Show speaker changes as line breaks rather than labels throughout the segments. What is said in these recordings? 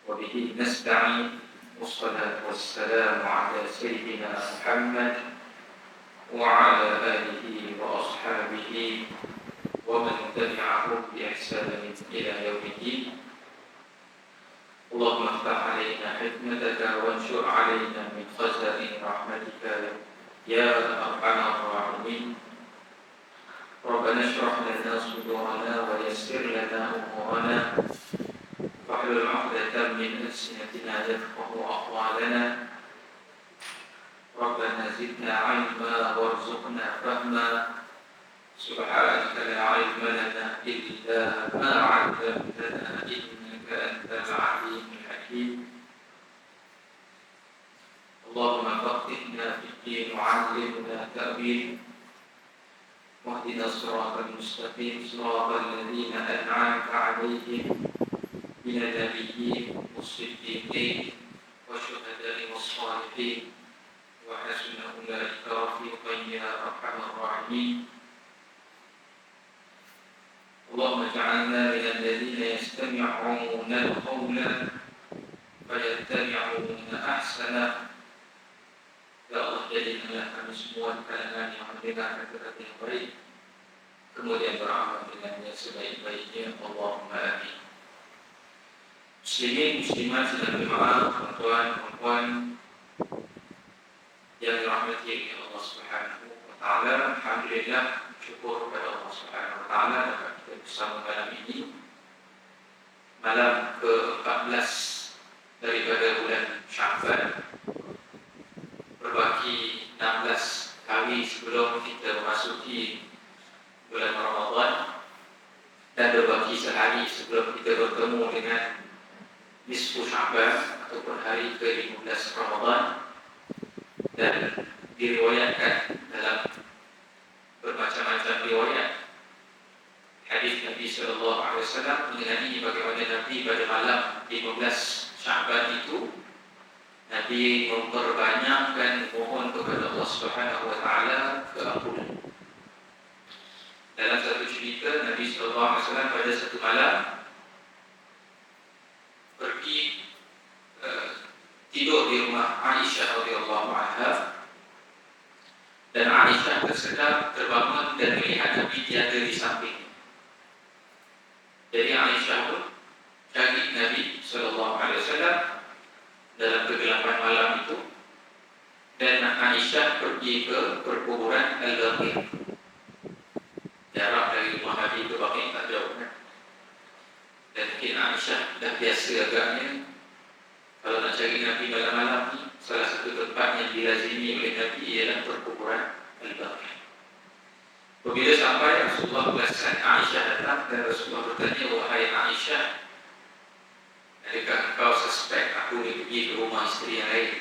وبه نستعين والصلاة والسلام على سيدنا محمد وعلى آله وأصحابه ومن تبعهم بإحسان إلى يوم الدين. اللهم افتح علينا حكمتك وانشر علينا من خزائن رحمتك يا أرحم الراحمين. ربنا اشرح لنا صدورنا ويسر لنا أمورنا واحلل عقدة من ألسنتنا يفقهوا أقوالنا. ربنا زدنا علما وارزقنا فهما. سبحانك لا علم لنا إلا ما علمتنا إنك أنت العليم الحكيم. اللهم فقهنا في الدين وعلمنا تأويل واهدنا الصراط المستقيم صراط الذين أنعمت عليهم من النبيين والصديقين والشهداء والصالحين وحسن أولئك رفيقا يا أرحم الراحمين. اللهم اجعلنا من الذين يستمعون القول فيتبعون أحسنه. Ya Allah, jadikanlah kami semua kalangan yang mendengar kata-kata yang baik, kemudian beramal dengannya sebaik-baiknya. Allahumma amin. Muslimin, muslimat, dan jemaah, tuan-tuan yang dirahmati oleh Allah Subhanahu wa taala. Alhamdulillah, syukur kepada Allah Subhanahu wa taala dapat kita bersama malam ini, malam ke-14 daripada bulan Sya'ban, berbaki 16 hari sebelum kita memasuki bulan Ramadan, dan berbaki sehari sebelum kita bertemu dengan nisfu Sya'ban ataupun hari ke-15 Ramadan. Dan diriwayatkan dalam bermacam-macam riwayat hadis Nabi sallallahu alaihi wasallam mengenai bagaimana Nabi pada malam 15 Sya'ban itu Nabi memperbanyakkan mohon kepada Allah Subhanahu wa taala keampunan. Dalam satu cerita, Nabi sallallahu alaihi wasallam pada satu malam pergi tidur di rumah Aisyah radhiyallahu anha, dan Aisyah tersedar terbangun dan melihat Nabi tiada di samping. Jadi Aisyah pun cari Nabi sallallahu alaihi wasallam dalam kegelapan malam itu, dan Aisyah pergi ke perkuburan Al-Baqi'. Jarak dari rumah Nabi ke Baqi' tak jauh kan? Dan mungkin Aisyah dah biasa agaknya kalau nak cari Nabi malam-malam ni, salah satu tempat yang dilazimi oleh Nabi ialah perkuburan Al-Baqi'. Apabila sampai, Rasulullah perasan Aisyah datang, dan Rasulullah bertanya, wahai Aisyah, adakah engkau suspek aku ni pergi ke rumah isteri yang lain?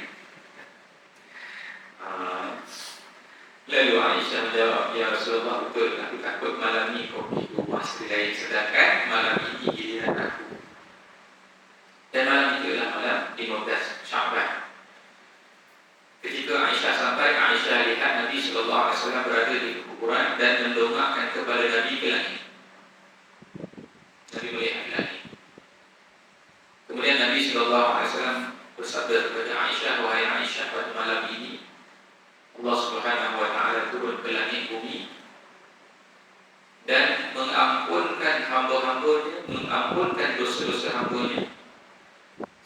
Lalu Aisyah menjawab, ya Rasulullah, betul, aku takut malam ni kau pergi ke rumah isteri lain, sedangkan malam ini giliran aku. Dan malam itu adalah malam 15 Sya'ban. Ketika Aisyah sampai, Aisyah lihat Nabi sallallahu alaihi wasallam berada di kuburan dan mendongakkan kepala Nabi ke langit. Nabi melihat ke langit. Kemudian Nabi sallallahu alaihi wasallam bersabda kepada Aisyah, wahai Aisyah, pada malam ini Allah Subhanahu wa taala turun ke langit bumi dan mengampunkan hamba-hambanya, mengampunkan dosa-dosa hambanya.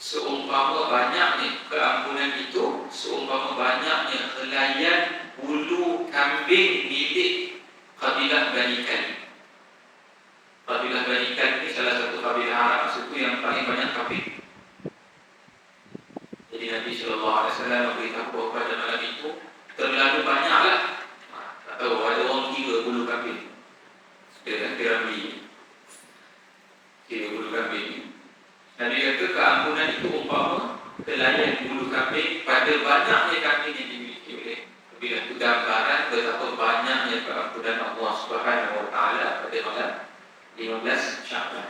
Seumpama banyaknya keampunan itu, seumpama banyaknya helaian bulu kambing milik kabilah Bani Khalid. Kabilah Bani Khalid ini salah satu kabilah Arab suku yang paling banyak kambing. Jadi Nabi sallallahu alaihi wasallam memberitahu pada malam itu terlalu banyaklah. Tak tahu ada orang kira bulu kambing. Dia piramid. Kira bulu kambing. Nabi kata keampunan itu umpama helaian bulu kambing pada banyaknya kambing yang dimiliki oleh kabilah itu, gambaran betapa banyaknya keampunan Allah Subhanahu wa taala pada malam 15 Sya'ban.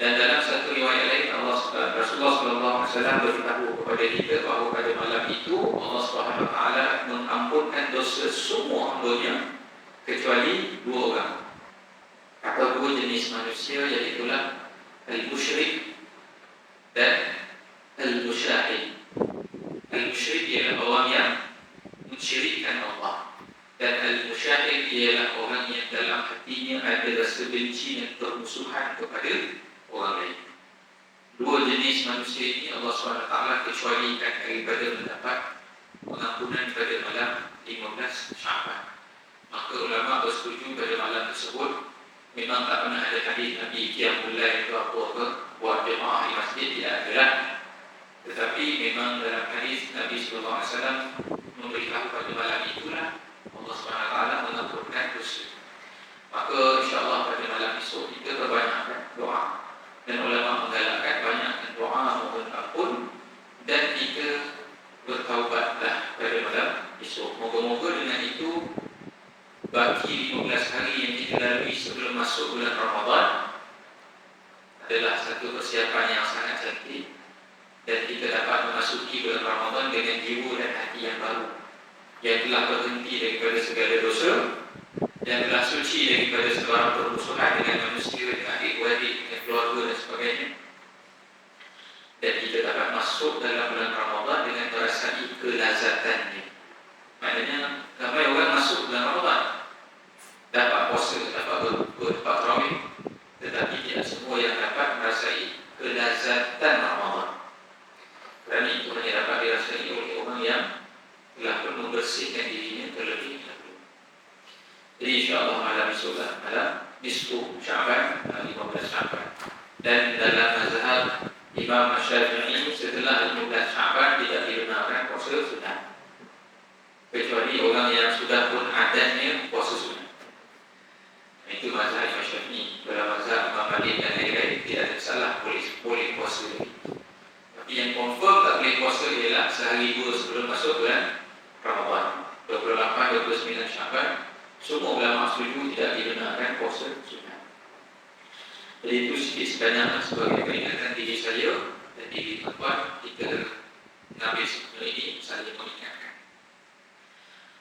Dan dalam satu riwayat lain, Rasulullah sallallahu alaihi wasallam beritahu kepada kita bahawa pada malam itu Allah Subhanahu wa taala mengampunkan dosa semua hamba-Nya kecuali dua orang atau dua jenis manusia, iaitu al-musyrik dan jenis manusia ini Allah SWT kecualikan daripada mendapat pengampunan pada malam 15 Syaban. Maka ulama bersetuju pada malam tersebut memang tak pernah ada hadis Nabi qiyamul lail atau apa buat jemaah di masjid, tidak ada. Tetapi memang dalam hadis Nabi SAW memberitahu pada malam itulah Allah SWT mengampunkan dosa. Maka insyaAllah pada malam esok kita perbanyakkan doa, dan ulama menggalakkan banyakkan doa mohon ampun, dan kita bertaubatlah pada malam esok. Moga-moga dengan itu bagi 15 hari yang kita lalui sebelum masuk bulan Ramadan adalah satu persiapan yang sangat cantik, dan kita dapat memasuki bulan Ramadan dengan jiwa dan hati yang baru, yang telah berhenti daripada segala dosa, yang telah suci daripada sebarang permusuhan dengan manusia, dengan adik-beradik, dengan keluarga dan sebagainya. Dan kita dapat masuk dalam bulan Ramadan dengan merasai kelazatannya. Maknanya ramai orang masuk bulan Ramadan dapat puasa, dapat tarawih, tetapi tidak semua yang dapat merasai kelazatan Ramadan. Kerana itu hanya dapat dirasai oleh orang yang telah pun membersihkan dirinya terlebih dahulu. Jadi insyaAllah malam esoklah malam nisfu Syaban, 15 Syaban. Dan dalam mazhab Imam Syafi'i setelah 15 Syaban tidak dibenarkan puasa sunat, kecuali orang yang sudah pun adatnya puasa sunat. Itu mazhab Imam Syafi'i. Dalam mazhab Imam Malik dan lain-lain tidak ada salah, boleh puasa lagi. Tapi yang confirm tak boleh puasa ialah sehari dua sebelum masuk bulan Ramadan, 28, 29 Syaban. Semua ulama setuju tidak dibenarkan puasa sunat. Jadi itu sedikit sebanyak sebagai peringatan diri saya dan diri tuan-tuan, kita mengambil semua ini saling mengingatkan.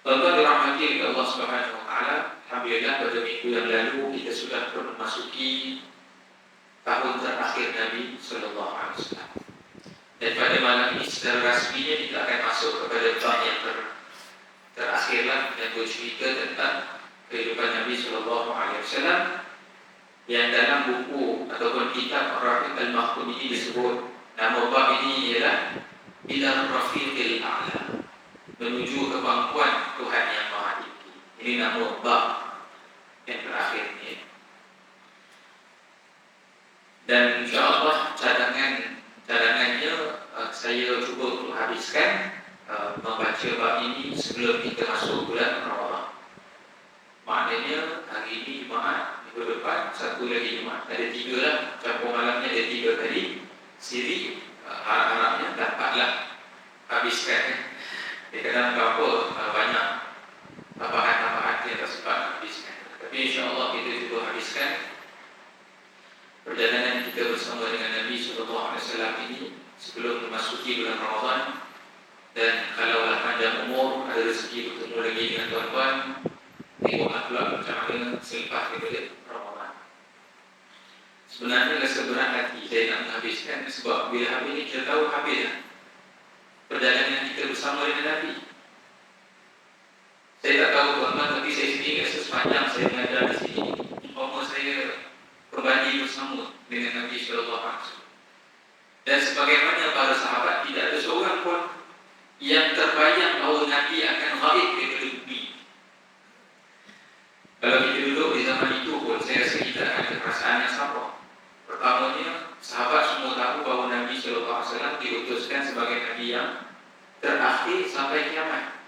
Tuan-tuan dirahmati oleh Allah Subhanahu Wa Taala, alhamdulillah pada minggu yang lalu kita sudah memasuki tahun terakhir Nabi Sallallahu Alaihi Wasallam. Dan pada malam ini secara rasminya kita akan masuk kepada tahun yang terakhirlah dan bercerita tentang kehidupan Nabi Sallallahu Alaihi Wasallam, yang dalam buku ataupun kitab Ar-Rafiq Al-Mahfuz ini disebut, nama bab ini ialah Ila Rafiqil A'la, menuju ke pangkuan Tuhan yang Maha Tinggi. Ini nama bab yang terakhir ini. Dan insyaAllah cadangannya saya cuba untuk habiskan membaca bab ini sebelum kita masuk bulan Ramadan. Maknanya hari ini Jumaat, minggu depan satu lagi Jumaat, ada 3 lah, campur malamnya ada 3 kali. Siri harap-harapnya dapatlah habiskan. Kadang berapa banyak tambahan-tambahan yang tak sempat habiskan. Tapi insyaAllah kita cuba habiskan perjalanan kita bersama dengan Nabi SAW ini sebelum memasuki bulan Ramadan. Dan kalaulah panjang umur, ada rezeki bertemu lagi dengan tuan-tuan, tengoklah pula macam mana selepas daripada Ramadan. Sebenarnya rasa berat hati saya nak menghabiskan, sebab bila habis ni kita tahu habis dah perjalanan kita bersama dengan Nabi. Saya tak tahu tuan-tuan, tapi saya sendiri rasa sepanjang saya mengajar di sini, umur saya berbanding bersama dengan Nabi SAW. Dan sebagaimana para sahabat, tidak ada seorang pun yang terbayang bahawa Nabi akan ghaib daripada bumi. Kalau kita duduk di zaman itu pun, saya rasa kita ada perasaan yang sama. Pertamanya, sahabat semua tahu bahawa Nabi SAW diutuskan sebagai Nabi yang terakhir sampai kiamat.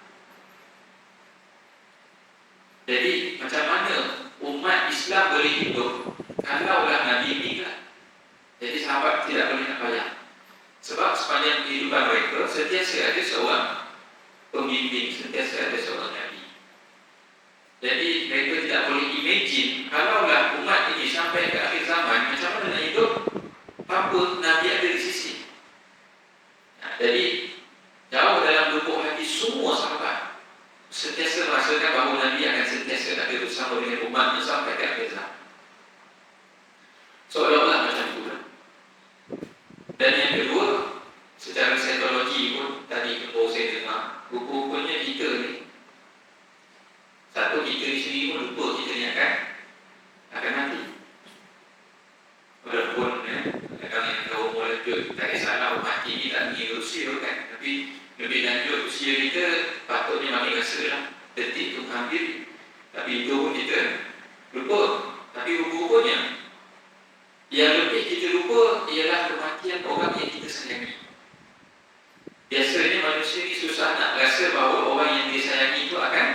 Jadi, macam mana umat Islam boleh hidup kalaulah Nabi meninggal? Jadi, sahabat tidak boleh nak bayang. Sebab sepanjang kehidupan mereka, sentiasa ada seorang pembimbing, sentiasa ada seorang Nabi. Jadi, mereka tidak boleh imagine kalaulah umat ini sampai ke akhir zaman, macam mana nak hidup tanpa Nabi ada di sisi. Jadi, jauh dalam lubuk hati semua sahabat sentiasa merasakan bahawa Nabi akan sentiasa ada bersama dengan umatnya sampai ke akhir zaman. Seolah-olah macam itu. Dan yang kedua, secara psikologi pun, tadi kembali saya dengar, buku-bukunya kita ni, satu kita di sini pun lupa kita ni akan mati. Walaupun kadang yang tahu umur lanjut. Tak kisahlah umat ini tak ingin usia kan. Tapi lebih lanjut usia kita patutnya ambil rasa lah. Detik tu hampir. Tapi itu pun kita lupa. Tapi rupa-rupanya yang lebih kita lupa ialah kematian orang yang kita sayangi. Biasanya manusia ni susah nak rasa bahawa orang yang dia sayangi itu akan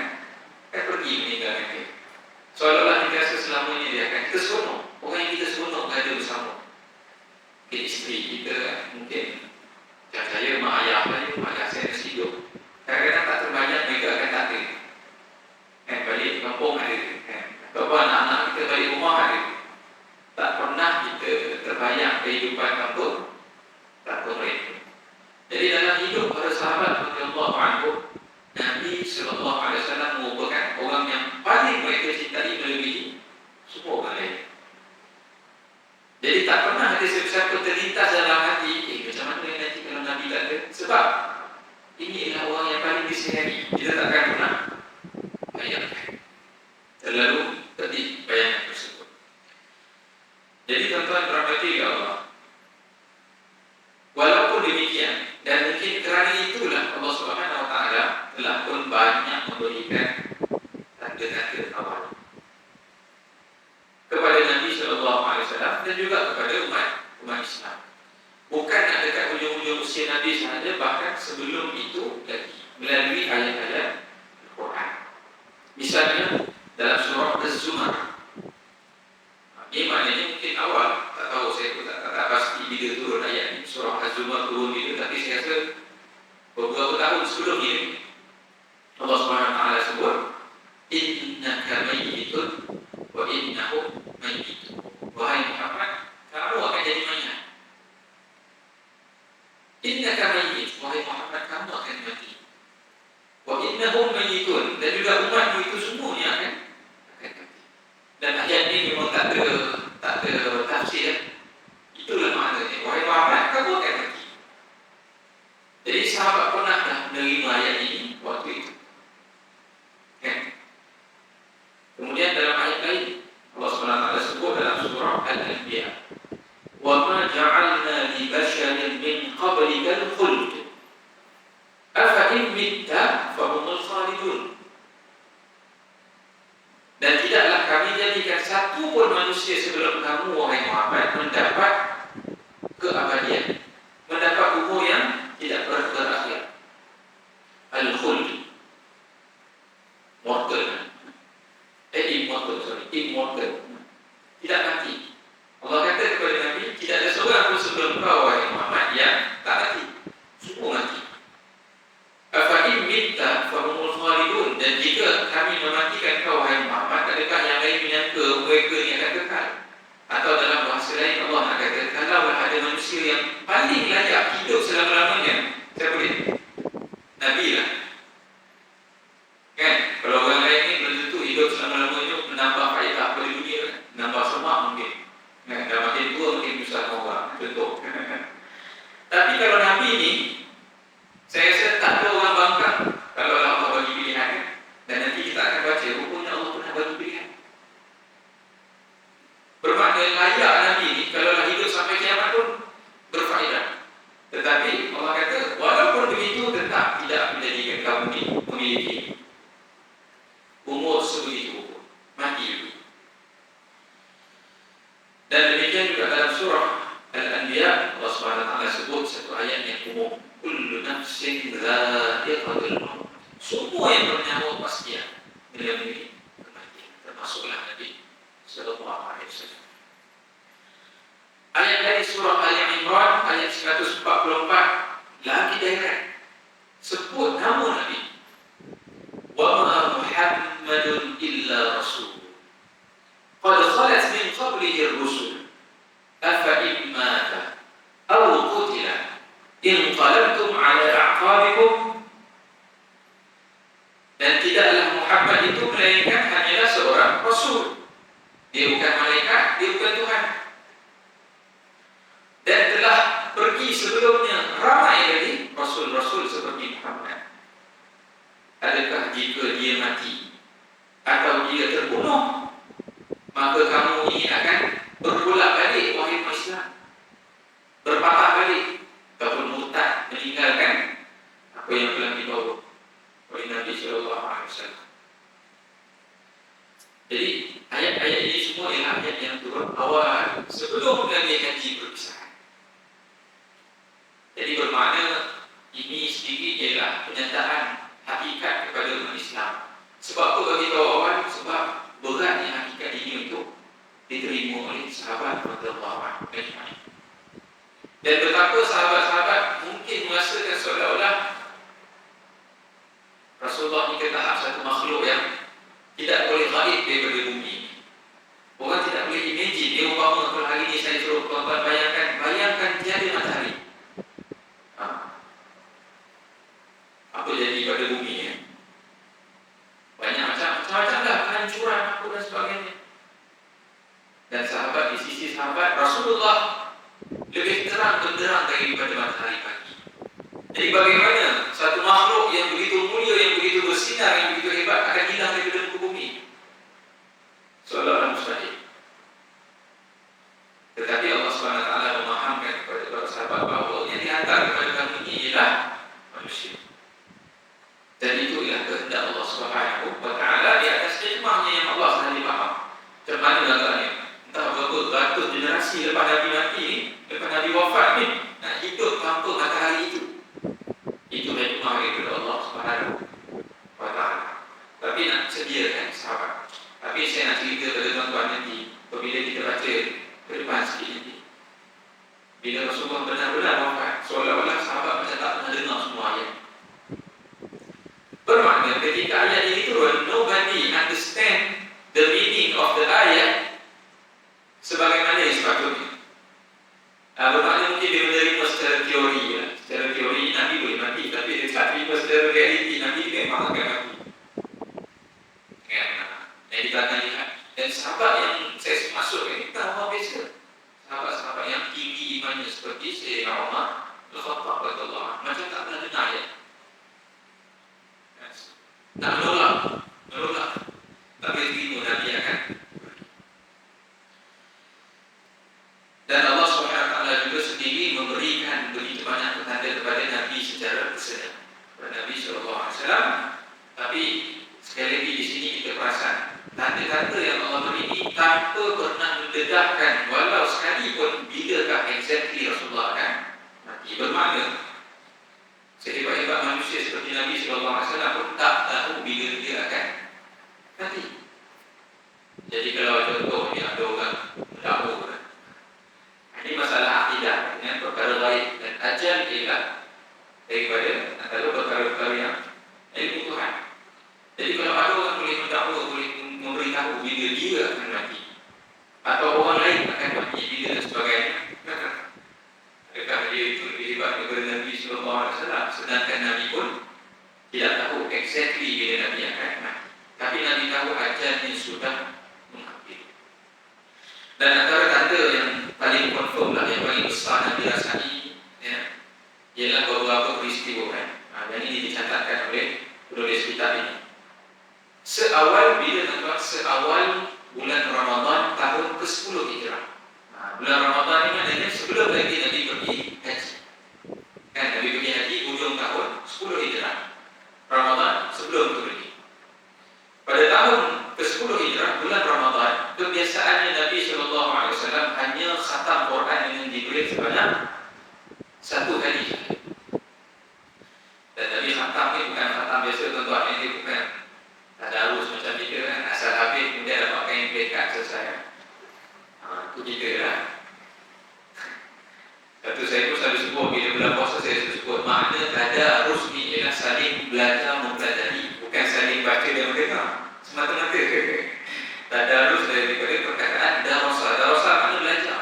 pergi meninggalkan dia. Seolah-olah kita rasa selamanya dia akan kita seronok. Orang yang kita seronok berada bersama. Mungkin isteri kita, mungkin saya, mak ayah saya masih hidup. Kadang-kadang tak terbayang mereka akan tak ada. Balik kampung ada. Atau anak-anak kita balik rumah ada. Tak pernah kita terbayang kehidupan kampung tak mereka. Jadi dalam hidup para sahabat radhiyallahu anhum, Nabi sallallahu alaihi wasallam merupakan orang yang paling mereka cintai melebihi semua orang lain. Jadi tak pernah ada siapa terlintas dalam hati, macam mana nanti kalau Nabi tak ada? Sebab ini adalah orang yang paling disayangi. Kita takkan pernah bayangkan. Terlalu pedih bayangan tersebut. Jadi tuan-tuan rahmati Allah. Walaupun demikian, dan mungkin kerana itulah Allah Subhanahu Wa Taala telah pun banyak memberikan tanda-tanda awal kepada Nabi Sallallahu Alaihi Wasallam dan juga kepada umat Islam. Bukan nak dekat hujung-hujung usia Nabi sahaja, bahkan sebelum itu lagi melalui ayat-ayat Al-Quran. Misalnya dalam surah Az-Zumar. Ini maknanya mungkin awal, tak tahu saya pun tak pasti bila turun ayat ini. Surah Az-Zumar turun bila, tapi saya rasa beberapa tahun sebelum ini Allah SWT sebut innaka mayyitun wa innahum mayyitun. Wahai Muhammad, kamu akan jadi mayat. Innaka mayyit, wahai Muhammad, kamu akan mati. Wa innahum mayyitun, dan juga umatmu itu semuanya akan mati. Dan ayat ini memang tak ada tafsir. Itulah maknanya, wahai Muhammad, kamu akan mati. Jadi sahabat pernah dah menerima ayat ini waktu itu. Kemudian dalam ayat lain Allah SWT sebut dalam surah Al-Anbiya, wa ma ja'alna li basharin min qablikal khuld afa in mitta fa humul khalidun. Dan tidaklah kami jadikan satu pun manusia sebelum kamu wahai Muhammad mendapat keabadian, mendapat umur yang tidak berakhir. Al-khuld, immortal, tidak mati. Allah kata kepada Nabi, tidak ada seorang pun sebelum kau wahai Muhammad yang tak mati. Semua mati. Afa in mitta fa humul khalidun. Dan jika kami mematikan kau wahai Muhammad, adakah yang lain menyangka mereka ini akan kekal? Atau dalam bahasa lain Allah nak kata, kalau ada manusia yang paling layak hidup selama-lamanya, siapa dia? Nabi lah. Kan? Kalau orang lain ni belum tentu hidup selama-lamanya, menambah faedah pada dunia, menambah semak mungkin. Dah makin tua mungkin susah orang. Contoh. Tapi kalau Nabi ni, saya rasa tak ada orang bangkang kalau Allah bagi pilihan. Dan nanti kita akan baca, rupanya Allah pernah bagi pilihan. Bermakna layak Nabi ni, kalaulah hidup sampai kiamat pun berfaedah. Tetapi Allah kata, walaupun begitu tetap tidak menjadikan kamu memiliki umur sebegitu, mati juga. Dan demikian juga dalam surah Al-Anbiya, Allah SWT sebut satu ayat yang umum, kullu nafsin dha'iqatul maut. Semua yang bernyawa pasti melalui kematian, termasuklah Nabi sallallahu alaihi wasallam. Ayat dari surah Al-Imran ayat 144 lagi direct sebut nama Nabi. Wa ma Muhammadun illa rasul qad khalat min qablihi ar-rusul afa in mata aw qutila inqalabtum ala a'qabikum. Dan tidaklah Muhammad itu melainkan hanyalah seorang rasul. Dia bukan malaikat, dia bukan Tuhan. Dan telah pergi sebelumnya ramai lagi rasul-rasul seperti Muhammad. Adakah jika dia mati atau dia terbunuh, maka kamu ini akan berbulak balik wahai Islam, berpatah bagaimana satu makhluk yang begitu mulia, yang begitu bersinar, yang begitu hebat akan hilang dari muka bumi? Seolah-olah mustahil. Tetapi Allah SWT memahamkan kepada para sahabat bahawa yang dihantar kepada kamu ini ialah manusia. Dan itu ialah kehendak Allah SWT di atas hikmahnya yang Allah sendiri faham. Macam mana agaknya? Entah berapa ratus generasi lepas Nabi mati ni, lepas Nabi wafat ni, nak hidup tanpa matahari itu. Itu hikmah daripada Allah SWT. Tapi nak sediakan sahabat. Tapi saya nak cerita pada tuan-tuan nanti, apabila kita baca ke depan sikit nanti. Bila Rasulullah benar-benar wafat, seolah-olah sahabat macam tak pernah dengar semua ayat. Bermakna ketika ayat ini turun, nobody understand the meaning of the ayat sebagaimana yang sepatutnya. Bermakna mungkin dia menerima secara teori ya. Secara teori Nabi boleh mati, tapi dia tak terima secara realiti Nabi memang akan mati. Yang kita akan lihat. Dan sahabat yang saya maksud ini tak apa biasa. Sahabat-sahabat yang tinggi imannya seperti Sayyidina Umar Al-Khattab radhiyallahu anhu, macam tak pernah dengar ayat. Tak menolak. Tapi terima Nabi akan. Dan Allah SWT juga sendiri memberikan begitu banyak petanda kepada Nabi secara personal, kepada Nabi SAW. Tapi sekali lagi di sini kita perasan tanda-tanda yang Allah beri ini tanpa pernah mendedahkan walau sekalipun bilakah exactly Rasulullah akan mati. Bermakna sehebat-hebat manusia seperti Nabi SAW pun tak tahu bila dia akan mati. Jadi kalau contoh ni ada orang mendakwa, ini masalah akidah dengan perkara gaib, dan ajal ialah daripada antara perkara-perkara yang ilmu Tuhan. Jadi kalau ada orang boleh mendakwa, boleh memberitahu bila dia akan mati, atau orang lain akan mati bila dan sebagainya, adakah dia itu lebih hebat daripada Nabi SAW? Sedangkan Nabi pun tidak tahu exactly bila Nabi akan mati, tapi Nabi tahu ajalnya sudah menghampiri. Dan antara tanda yang paling confirm lah, yang paling besar Nabi rasai ya, ialah beberapa peristiwa dan ini dicatatkan oleh penulis kitab ini. Seawal bulan Ramadan tahun ke-10 Hijrah. Bulan Ramadan ini maknanya sebelum lagi Nabi pergi haji. Nabi pergi haji hujung tahun 10 Hijrah. Ramadan sebelum itu pergi. Pada tahun ke-10 Hijrah, bulan Ramadan, kebiasaannya Nabi SAW hanya khatam Quran dengan Jibril sebanyak satu kali. Dan Nabi khatam ni bukan khatam biasa tuan-tuan, ini bukan tadarus macam kita kan, asal habis kemudian dapatkan yang pekat selesai. Itu kita lah. Satu saya pun selalu sebut bila bulan puasa, saya selalu sebut makna tadarus ni ialah saling belajar mempelajari, bukan saling baca dan mendengar semata-mata. Tadarus daripada perkataan darasa. Darasa makna belajar.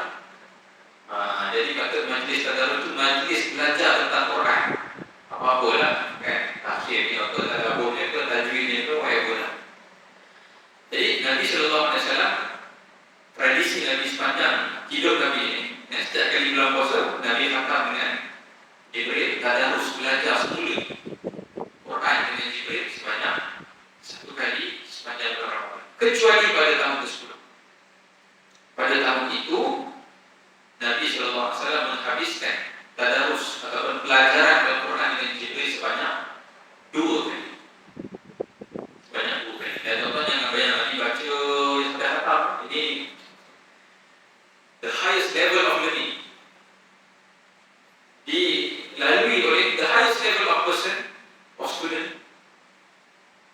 Jadi patut majlis tadarus itu majlis belajar tentang Quran. Apa-apalah kan, tafsir ni apa, tadabbur ni apa, tajwid ni apa, whatever lah. Jadi Nabi SAW, tradisi Nabi sepanjang hidup Nabi ini, setiap kali bulan puasa Nabi khatam dengan Jibril, tadarus belajar semula Quran dengan Jibril sebanyak satu kali sepanjang bulan Ramadan, kecuali pada tahun ke-10. Pada tahun itu Nabi SAW menghabiskan tadarus ataupun pelajaran Al-Quran dengan Jibril sebanyak 2 kali. Sebanyak 2 kali. Dan tuan-tuan jangan bayang Nabi baca yang sudah khatam. Ini the highest level of learning, dilalui oleh the highest level of person or student,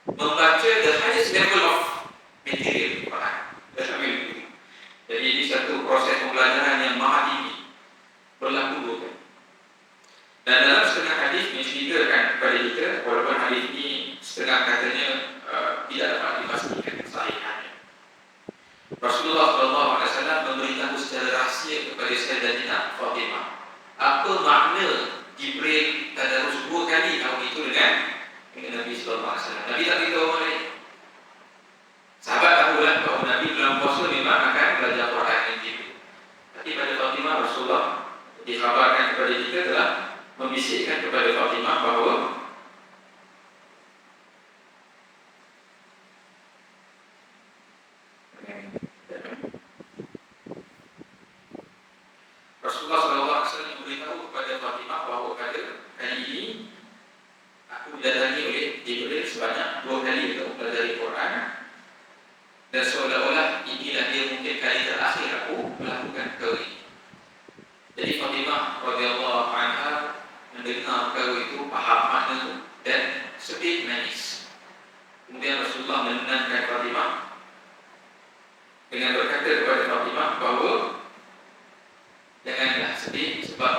membaca the highest level of material Quran. Jadi ini satu proses pembelajaran yang maha tinggi, berlaku 2 kali. Dan dalam setengah hadis menceritakan kepada kita, walaupun hadis ini setengah katanya tidak dapat dipastikan kesahihannya, Rasulullah SAW memberitahu secara rahsia kepada Sayyidatina Fatimah apa makna Jibril tadarus 2 kali tahun itu dengan Nabi SAW. Nabi tak beritahu orang lain. Sahabat tahulah bahawa Nabi dalam puasa memang akan belajar Quran dengan Jibril. Tapi pada Fatimah, Rasulullah dikhabarkan kepada kita telah membisikkan kepada Fatimah bahawa Rasulullah SAW memberitahu kepada Fatimah bahawa pada kali ini aku didatangi oleh Jibril sebanyak 2 kali untuk mempelajari Quran, dan seolah-olah inilah dia mungkin kali terakhir aku melakukan perkara ini. Jadi Fatimah radhiyallahu anha mendengar perkara itu, faham makna itu dan sedih menangis. Kemudian Rasulullah menenangkan Fatimah dengan berkata kepada Fatimah bahawa janganlah sedih, sebab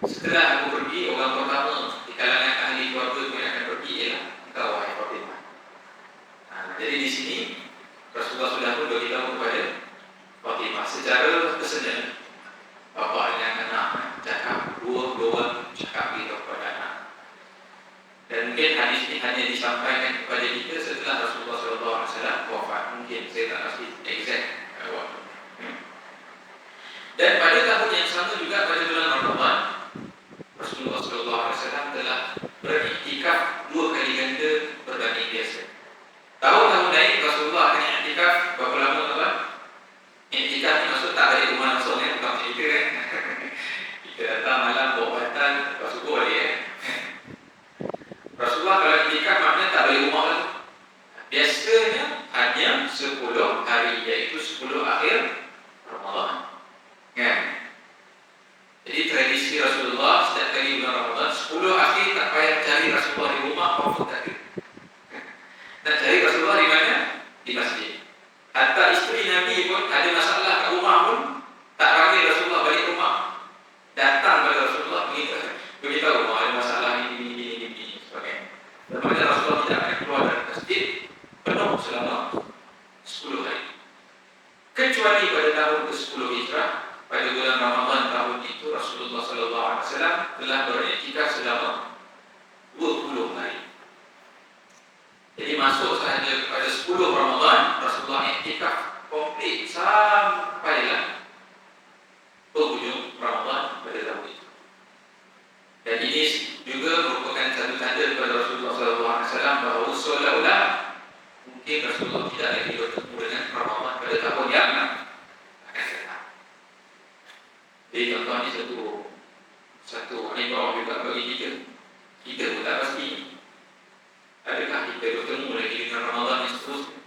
setelah aku pergi, orang pertama di kalangan ahli keluarga pun yang akan pergi ialah engkau, wahai Fatimah. Jadi di sini Rasulullah sudah pun beritahu kepada Fatimah secara personal. Bapa dengan anak cakap dua cakap gitu kepada anak. Dan mungkin hadis ini hanya disampaikan kepada kita setelah Rasulullah SAW wafat. Mungkin saya tak pasti exact waktu. Dan pada tahun yang sama juga, pada bulan Ramadan, Rasulullah SAW telah beriktikaf 2 kali ganda berbanding biasa. Tahun-tahun lain Rasulullah akan iktikaf berapa lama, tuan? Iktikaf ni maksud tak balik rumah langsung, bukan cerita kan? Kita datang malam bawa batal, lepas subuh balik Rasulullah kalau iktikaf maknanya tak balik rumah lagi. Biasanya hanya 10 hari, iaitu 10 akhir Ramadan. Kan? Jadi tradisi Rasulullah setiap kali bulan Ramadan 10 akhir tak payah cari Rasulullah di rumah, apa tak ada. Nak cari Rasulullah di mana? Di masjid. Hatta isteri Nabi pun ada masalah kat rumah pun tak panggil Rasulullah balik rumah. Datang pada Rasulullah beritahu ada masalah ini sebagainya. Lepas Rasulullah tidak akan keluar dari masjid penuh selama 10 hari. Kecuali pada tahun ke-10 Hijrah, pada bulan Ramadan tahun itu Rasulullah SAW telah beriktikaf selama 20 hari. Jadi masuk sahaja pada 10 Ramadan Rasulullah iktikaf komplit sampailah penghujung Ramadan pada tahun itu. Dan ini juga merupakan satu tanda kepada Rasulullah SAW bahawa seolah-olah mungkin Rasulullah tidak lagi bertemu dengan Ramadan pada tahun yang akan datang. Jadi tuan-tuan, ini satu ibarat juga bagi kita. Kita pun tak pasti adakah kita bertemu lagi dengan Ramadan yang seterusnya.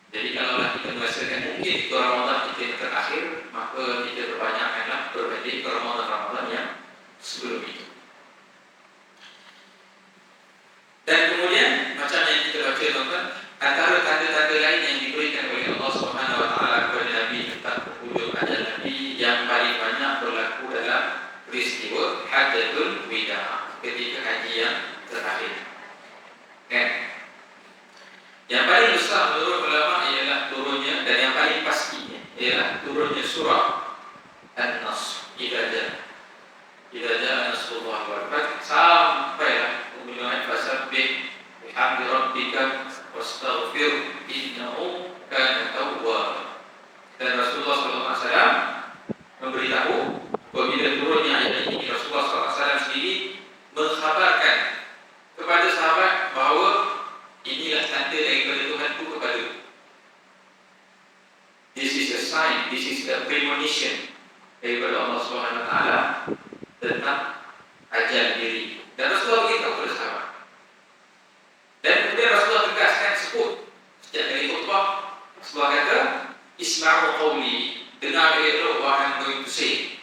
Jadi kalaulah kita merasakan mungkin itu Ramadan kita yang terakhir, maka kita perbanyakkanlah berbanding ke Ramadan yang sebelum itu. Dan kemudian macam yang kita baca, tuan-tuan, antara tanda-tanda lain yang diberikan oleh Allah Subhanahu Wa Taala kepada Nabi tentang penghujung ajal Nabi yang paling banyak berlaku dalam peristiwa Hajjatul Wida, ketika haji yang terakhir. Kan? Yang paling besar menurut ulama ialah turunnya, dan yang paling pastinya ialah turunnya surah An-Nasr. Idza jaa nasrullah wal fath, sampailah kemudian fasabbih bihamdi rabbika wastaghfir innahu kana tawwab. Dan Rasulullah SAW memberitahu apabila turunnya ayat ini, Rasulullah SAW sendiri mengkhabarkan kepada sahabat bahawa inilah tanda daripada Tuhanku kepada. This is a sign, this is a premonition daripada Allah Subhanahu Wa Taala tentang ajal diri. Dan Rasulullah beritahu kepada sahabat. Dan kemudian Rasulullah tegaskan sebut setiap kali khutbah, Rasulullah kata, Isma'u qawli, dengar elok what I'm going to say.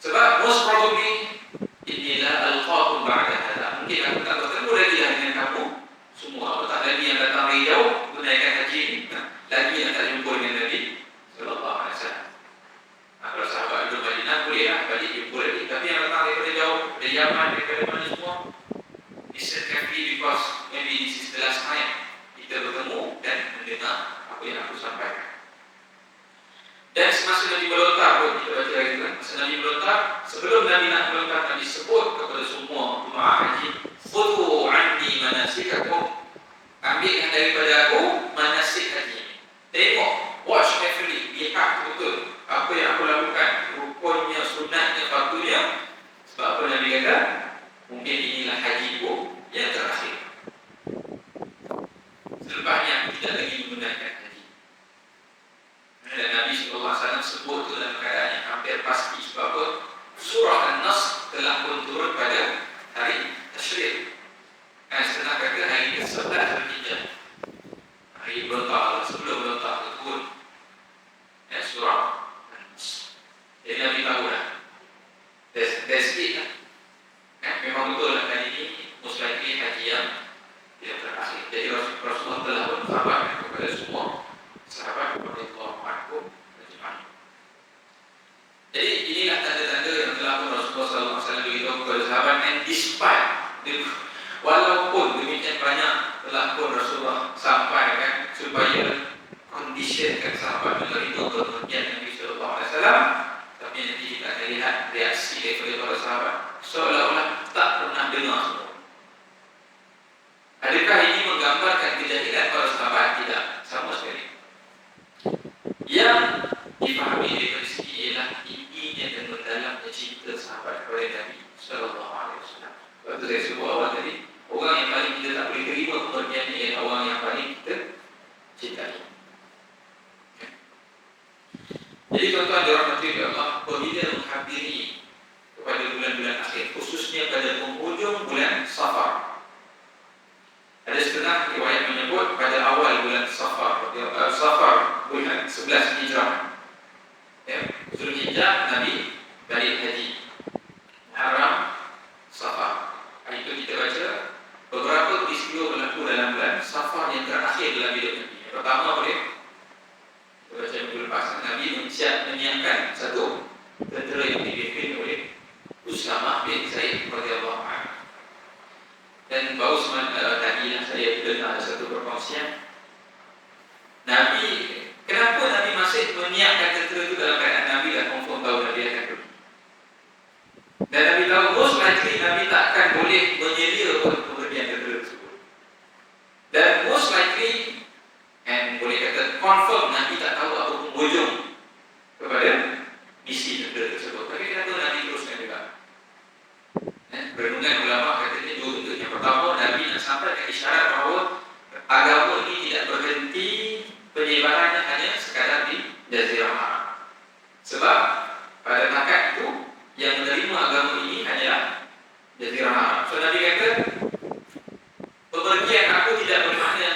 Sebab most probably inilah al-qatum ba'da hadha. Mungkin aku tak bertemu lagi dengan kamu semua. Tak lagi yang datang dari jauh menaikkan haji ini, lagi yang tak jumpa dengan Nabi sallallahu alaihi wasallam. Kalau sahabat duduk Madinah bolehlah balik jumpa lagi. Tapi yang datang daripada jauh, dari Yaman, daripada mana semua, it's exactly because maybe this is the last time kita bertemu dan mendengar apa yang aku sampaikan. Dan semasa Nabi melontar pun, kita baca lagi kan, masa Nabi melontar, sebelum Nabi nak melontar, Nabi sebut kepada semua jemaah haji, khudhu anni manasikakum, ambilkan daripada aku manasik haji. Tengok, watch carefully, lihat betul apa yang aku lakukan, rukunnya, sunatnya, fardunya. Sebab nas telah pun turun pada hari Tasyrik. Setengah kata hari ke-11 Zulhijjah, hari berontak sebelum berontak turun surah An-Nas. Jadi Nabi tahu lah, that's it lah. Memang betul lah kali ini muslimah haji yang tidak terakhir. Jadi Rasulullah telah berkhabarkan kepada semua sahabat radhiyallahu anhum ajma'in. Jadi inilah tanda-tanda yang telah Rasulullah SAW beritahu kepada sahabat, dan despite walaupun demikian banyak telah pun Rasulullah sampaikan supaya conditionkan sahabat menerima pengertian Nabi SAW, tapi nanti kita akan lihat reaksi daripada para sahabat seolah-olah tak pernah dengar semua. Adakah ini menggambarkan kejahilan para sahabat? Tidak, sama sekali. Yang dipahami dari segi ialah tingginya dan mendalamnya cinta sahabat kepada Nabi sallallahu alaihi wasallam. Waktu saya sebut awal tadi, orang yang paling kita tak boleh terima pengertian ini ialah orang yang paling kita cintai. Jadi tuan-tuan dirahmati oleh Allah, apabila menghadiri kepada bulan-bulan akhir, khususnya pada penghujung bulan Safar, ada setengah riwayat menyebut pada awal bulan Safar, bulan 11 Hijrah. Zulhijjah Nabi balik haji, Muharram, Safar. Hari itu kita baca beberapa peristiwa berlaku dalam bulan Safar yang terakhir dalam hidup Nabi. Pertama boleh kita baca minggu lepas, Nabi menyiapkan satu tentera yang dipimpin oleh Usamah bin Zaid radhiyallahu anhu. Dan baru tadi yang saya dengar ada satu perkongsian, kenapa Nabi masih menyiapkan tentera itu dalam keadaan Nabi dah confirm tahu Nabi akan pergi. Dan Nabi tahu most likely Nabi tak akan boleh menyelia kemudian tentera tersebut. Dan most likely, and boleh kata confirm, Nabi tak tahu apa penghujung kepada misi tentera tersebut. Tapi kenapa Nabi teruskan juga? Renungan ulama katanya dua bentuk. Yang pertama, Nabi nak sampaikan isyarat bahawa agama ini tidak berhenti penyebarannya hanya sekadar di Jazirah Arab. Sebab pada takat itu yang menerima agama ini hanyalah Jazirah Arab. So Nabi kata, pemergian aku tidak bermakna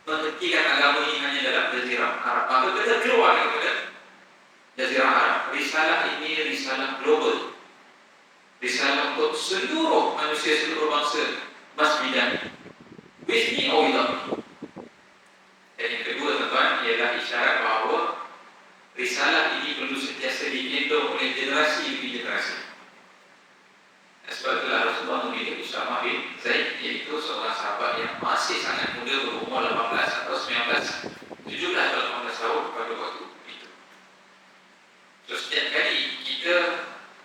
menghentikan agama ini hanya dalam Jazirah Arab. Maka kita keluar daripada Jazirah Arab. Risalah ini risalah global, risalah untuk seluruh manusia, seluruh bangsa, mas bidang, with me or without me. Dan yang kedua tuan-tuan ialah isyarat bahawa risalah ini perlu sentiasa digendong oleh generasi demi generasi. Sebab itulah Rasulullah memilih Usamah bin Zaid, iaitu seorang sahabat yang masih sangat muda, berumur 18 atau 19, 17 atau 18 tahun pada waktu itu. So setiap kali kita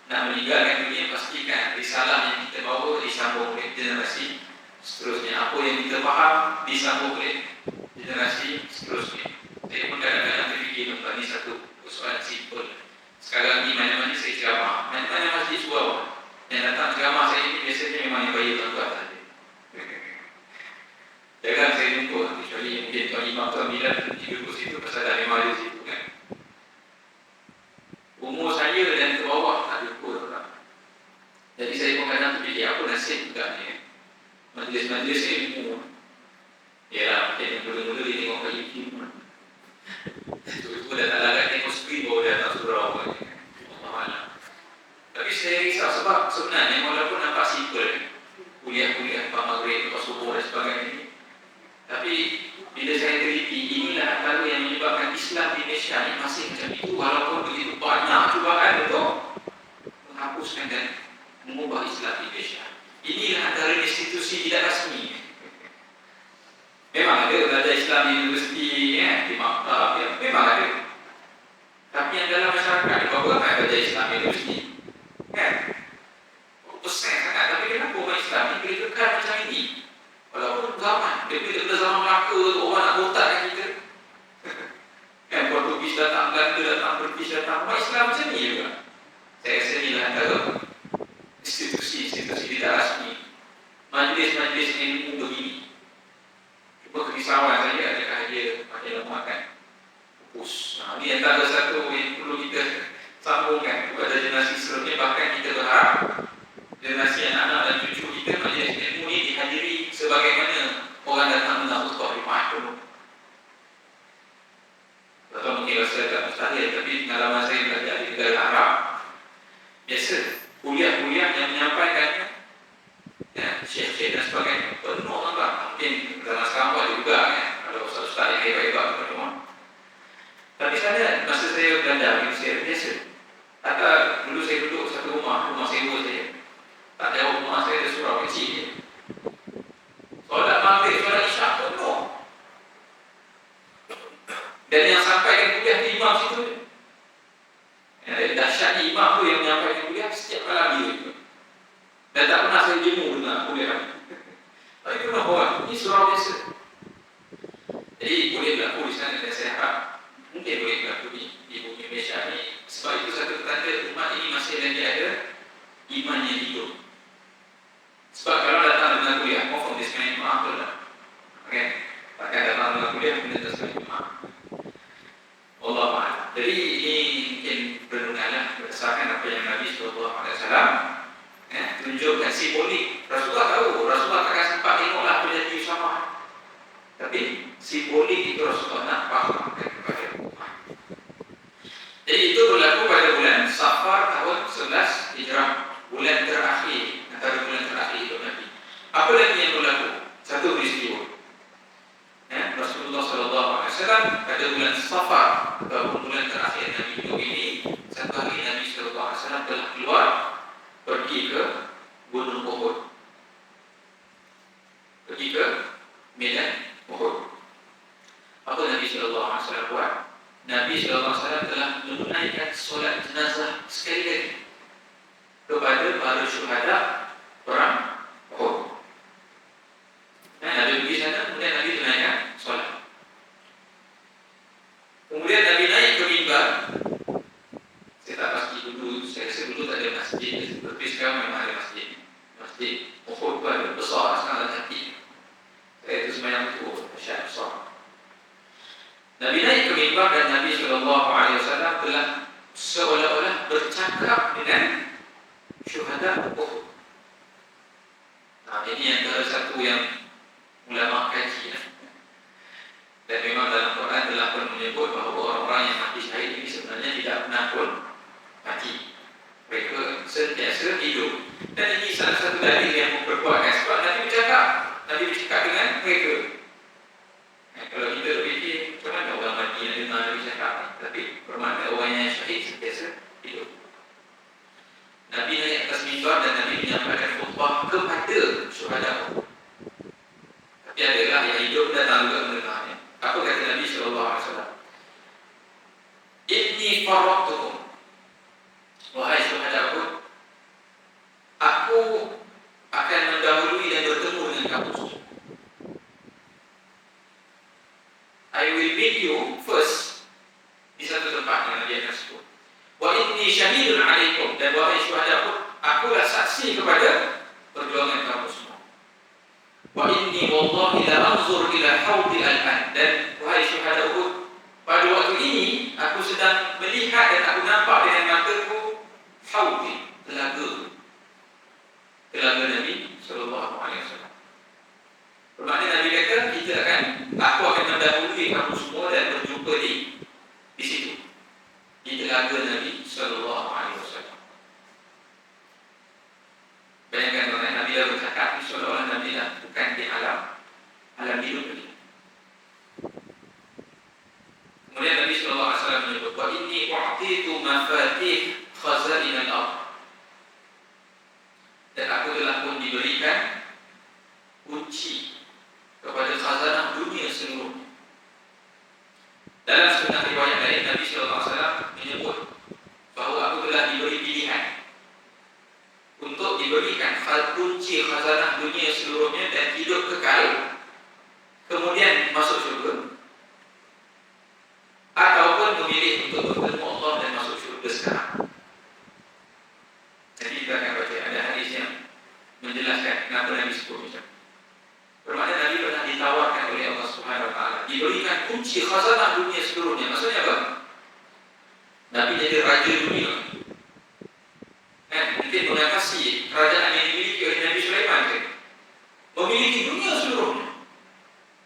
nak meninggalkan dunia, pastikan risalah yang kita bawa disambung oleh generasi seterusnya. Apa yang kita faham disambung oleh generasi seterusnya. Saya pun kadang-kadang terfikir tuan, ini satu persoalan simple. Sekarang ni mana-mana saya ceramah, mana-mana masjid suara, yang datang ceramah saya ini biasanya memang yang bayi tuan-tuan saja. Jangan saya jumpa, kecuali mungkin tuan imam, tuan Bilal tidur ke situ, pasal dah memang ada situ kan. Umur saya dan ke bawah tak jumpa orang. Jadi saya pun kadang terfikir apa nasib juga ni. Majlis-majlis saya umur. Yalah, mungkin yang mula-mula dia tengok kat YouTube. Itu dah tak larat tengok screen baru dah tak surau apa ni. Allah. Tapi saya risau sebab sebenarnya walaupun nampak simple, kuliah-kuliah lepas maghrib, lepas subuh dan sebagainya ni, tapi bila saya teliti, inilah antara yang menyebabkan Islam di Malaysia ni masih macam itu, walaupun begitu banyak cubaan untuk menghapuskan dan mengubah Islam di Malaysia. Inilah antara institusi tidak rasmi. Memang ada belajar Islam di universiti, di maktab, memang ada. Tapi yang dalam masyarakat, berapa ramai belajar Islam di universiti? Kan? Persen sangat. Tapi kenapa orang Islam ni kira-kira macam ini? Walaupun zaman, daripada zaman Melaka tu, orang nak botakkan kita. Kan, Portugis datang, Belanda datang, British datang, orang Islam macam ni juga. Saya rasa inilah antara institusi tidak rasmi, majlis-majlis ilmu begini. Cuma kerisauan saya, adakah dia makin lemah kan? Pupus. Ini antara satu yang perlu kita sambungkan kepada generasi yang menyampaikannya, ya, syekh-syekh dan sebagainya, penuh tuan-tuan. Mungkin dalam sekarang juga, ya, kalau ustaz-ustaz yang hebat-hebat tuan-tuan. Tapi saya masa saya belajar, saya biasa. Kata dulu saya duduk satu rumah sewa saya. Tak jauh rumah saya ada surau kecil. Solat maghrib, solat isyak penuh. Dan yang sampaikan kuliah di imam situ. Dahsyatnya imam tu yang menyampaikan kuliah setiap malam itu. Dan tak pernah saya jemu dengan kuliah. Tapi pernah buat, ini surau biasa. Jadi boleh berlaku di sana dan saya harap mungkin boleh berlaku di bumi Malaysia ini. Sebab itu satu tanda umat ini masih lagi ada iman yang hidup. Sebab kalau datang dengan kuliah, confirm dia sebenarnya maaf tu lah. Okay? Takkan datang dengan kuliah, benda tu sebenarnya maaf. Allah Ta'ala. Jadi ini mungkin renunganlah berdasarkan apa yang Nabi SAW tunjukkan simbolik. Rasulullah tahu, Rasulullah takkan sempat tengoklah terjadi sama. Tapi simbolik itu Rasulullah nak fahamkan kepada umat. Jadi itu berlaku pada bulan Safar tahun 11 Hijrah, bulan terakhir, antara bulan terakhir hidup Nabi. Apa lagi yang berlaku? Satu peristiwa. Rasulullah SAW pada bulan Safar atau bulan terakhir Nabi hidup ini, satu hari Nabi SAW telah keluar pergi ke Gunung Uhud, pergi ke medan Uhud. Apa Nabi SAW buat? Nabi SAW telah menunaikan solat jenazah sekali lagi kepada para syuhada perang Uhud. Nabi pergi sana, kemudian Nabi tunaikan solat. Kemudian Nabi naik ke mimbar. Saya tak pasti dulu, saya rasa dulu tak ada masjid, tapi sekarang memang ada masjid. Masjid Uhud pun ada besar, sekarang ada hati. Saya itu semayang itu syaitan besar. Nabi naik ke mimbar dan Nabi SAW telah seolah-olah bercakap dengan syuhada Uhud. Ini antara satu yang ulama kaji. Dan memang dalam Quran telah pun menyebut bahawa orang-orang yang mati syahid ini sebenarnya tidak pernah pun mati. Mereka sentiasa hidup. Dan ini salah satu dalil yang memperkuatkan sebab Nabi bercakap dengan mereka. Kalau kita berfikir macam mana orang mati yang dengar Nabi cakap, tapi bermakna orang yang syahid sentiasa hidup. Nabi naik atas mimbar dan Nabi menyampaikan khutbah kepada syuhada. Tapi adalah yang hidup datang juga mendengarnya. Apa kata Nabi SAW? Inni faraqtukum, wahai syuhada Uhud, aku akan mendahului dan bertemu dengan kamu semua. I will meet you first di satu tempat yang Nabi akan sebut. Wa inni syahidun alaikum, dan wahai syuhada Uhud, akulah saksi kepada perjuangan kamu semua. Wa inni wallahi la anzur ila hawdi al-an, dan wahai syuhada Uhud, pada waktu ini aku sedang melihat dan aku nampak dengan mataku hawdi, telaga Nabi SAW. Bermakna Nabi kata aku akan mendahului kamu semua dan berjumpa di situ, di telaga Nabi SAW. Bayangkan orang Nabi dah bercakap, seolah-olah Nabi dah bukan di alam hidup ini. Kemudian Nabi SAW menyebut, wa inni u'titu mafatih khazain al-ardh, dan aku telah pun diberikan kunci kepada khazanah dunia seluruhnya. Dalam setengah riwayat lain, Nabi SAW menyebut bahawa aku telah diberi pilihan untuk diberikan kunci khazanah dunia seluruhnya dan hidup kekal, kemudian masuk syurga, ataupun memilih untuk bertemu Allah dan masuk syurga sekarang. Jadi kita akan baca ada hadis yang menjelaskan kenapa Nabi sebut macam. Bermakna Nabi pernah ditawarkan oleh Allah Subhanahu Wa Taala, diberikan kunci khazanah dunia seluruhnya. Maksudnya apa? Nabi jadi raja dunia. Mungkin mengatasi kerajaan yang dimiliki oleh Nabi Sulaiman ke? Memiliki dunia seluruhnya.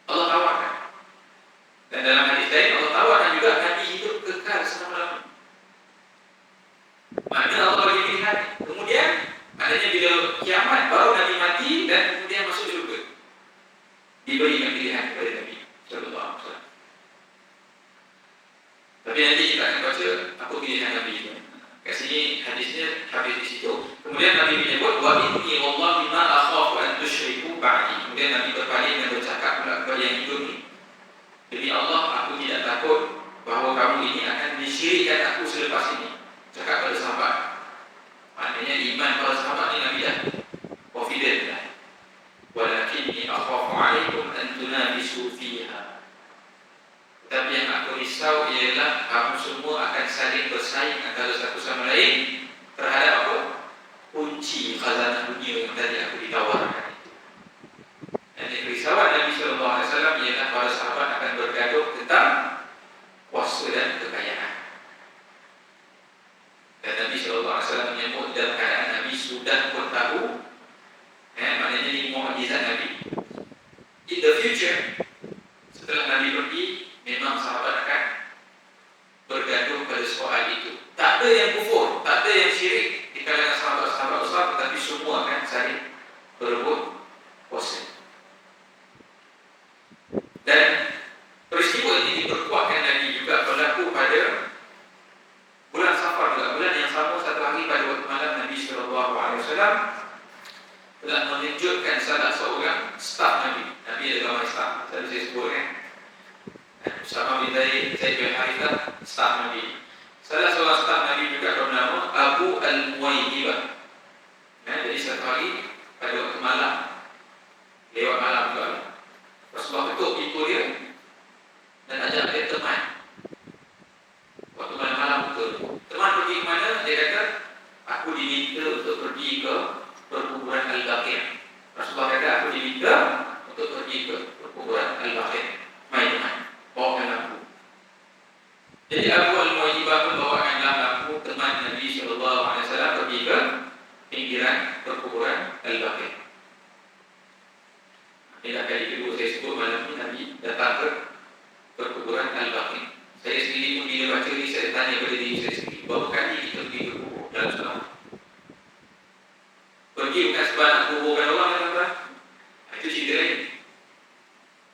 Allah tawarkan. Dan dalam hadis lain Allah tawarkan juga Nabi hidup kekal selama-lamanya. Maknanya Allah bagi pilihan. Kemudian adanya Katanya bila kiamat baru Nabi mati dan kemudian masuk syurga. Diberikan pilihan kepada Nabi sallallahu alaihi wasallam. Tapi nanti kita akan baca apa pilihan Nabi itu. Kat sini hadisnya habis di situ. Kemudian Nabi menyebut wa inni wallahi ma akhafu an tusyriku ba'di. Kemudian Nabi berpaling dan bercakap pula kepada yang hidup ni. Demi Allah, aku tidak takut bahawa kamu ini akan disyirikkan aku selepas ini. Cakap pada sahabat. Maknanya iman para sahabat ni Nabi dah confident dah. Walakinni akhafu alaikum an tunabisu fiha. Tapi yang aku risau ialah kamu semua akan saling bersaing antara satu sama lain terhadap apa? Kunci khazanah dunia yang tadi aku ditawarkan. Dan kerisauan Nabi sallallahu alaihi wasallam ialah para sahabat akan bergaduh tentang kuasa dan kekayaan. Dan Nabi sallallahu alaihi wasallam menyebut dalam keadaan Nabi sudah pun tahu, maknanya ini mukjizat Nabi. In the future, setelah Nabi pergi, memang sahabat akan bergaduh pada soal itu. Tak ada yang kufur, tak ada yang syirik di kalangan sahabat-sahabat besar, tetapi semua akan saling berebut kuasa. Dan peristiwa ini diperkuatkan lagi juga berlaku pada bulan Safar juga, bulan yang sama. Satu hari pada waktu malam Nabi sallallahu alaihi wasallam telah menunjukkan salah seorang staf Nabi. Nabi ada ramai staf, tadi saya sebut kan. Usama bin Zaid bin Harithah, staf Nabi. Salah seorang staf Nabi juga bernama Abu Al-Muwaidibah. Jadi satu hari pada waktu malam, lewat malam juga, Rasulullah ketuk pintu dia dan ajak dia teman. Waktu malam-malam betul. Teman pergi ke mana? Dia kata, aku diminta untuk pergi ke perkuburan Al-Baqi'. Rasulullah kata, aku diminta untuk pergi ke perkuburan Al-Baqi'. Mai teman, bawakan lampu. Jadi Abu Al-Muwaidibah pun bawakanlah lampu. Teman Nabi SAW pergi ke pinggiran perkuburan Al-Baqi'. Ini dah kali kedua saya sebut malam ni Nabi datang ke perkuburan Al-Baqi'. Saya sendiri pun bila baca ni, saya tanya pada diri saya sendiri, berapa kali kita pergi ke kubur dalam setahun? Pergi bukan sebab nak kuburkan orang, tuan-tuan. Itu cerita lain.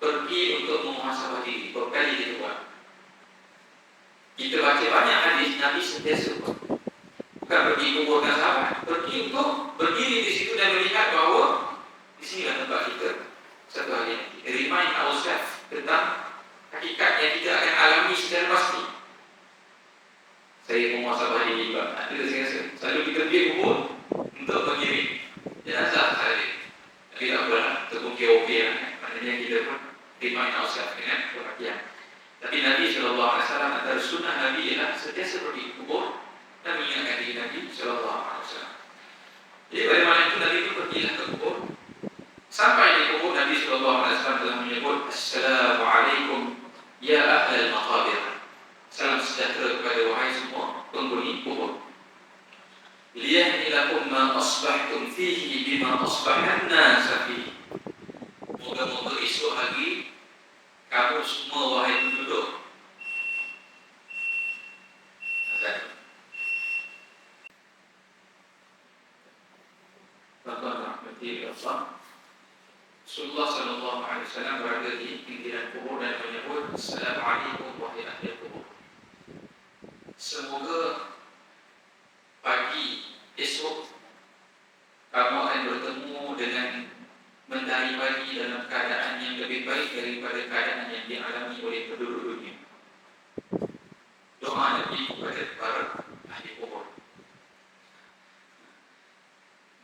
Pergi untuk memuhasabah diri. Berapa kali kita buat? Kita baca banyak hadis, Nabi sentiasa buat. Bukan pergi kuburkan sahabat, pergi untuk berdiri di situ dan melihat bahawa di sinilah tempat kita satu hari nanti. Remind ourselves tentang hakikat yang kita akan alami secara pasti. Saya memuhasabah diri juga. Ada saya rasa selalu kita pergi kubur untuk mengirim jenazah saya. Tapi tak apalah, terbukti-okey lah. Maknanya kita pun remind ourselves dengan perhatian. Tapi Nabi SAW, antara sunnah Nabi ialah sentiasa pergi kubur dan mengingatkan diri Nabi SAW. Jadi pada malam itu Nabi itu pergilah ke kubur. Sampai di kubur, Nabi SAW telah menyebut, Assalamualaikum ya ahlal maqabir. Salam sejahtera kepada wahai semua penghuni kubur. Liyahnilakum ma asbahtum fihi bima asbahan nasa fihi. Moga-moga esok hari kamu semua wahai penduduk Tuan-tuan rahmati Allah, Rasulullah sallallahu alaihi wasallam berada di pinggiran kubur dan menyebut, Assalamualaikum wahai ahli kubur. Semoga pagi esok kamu akan bertemu dengan mentari pagi dalam keadaan yang lebih baik daripada keadaan yang dialami oleh penduduk dunia. Doa Nabi kepada para ahli kubur.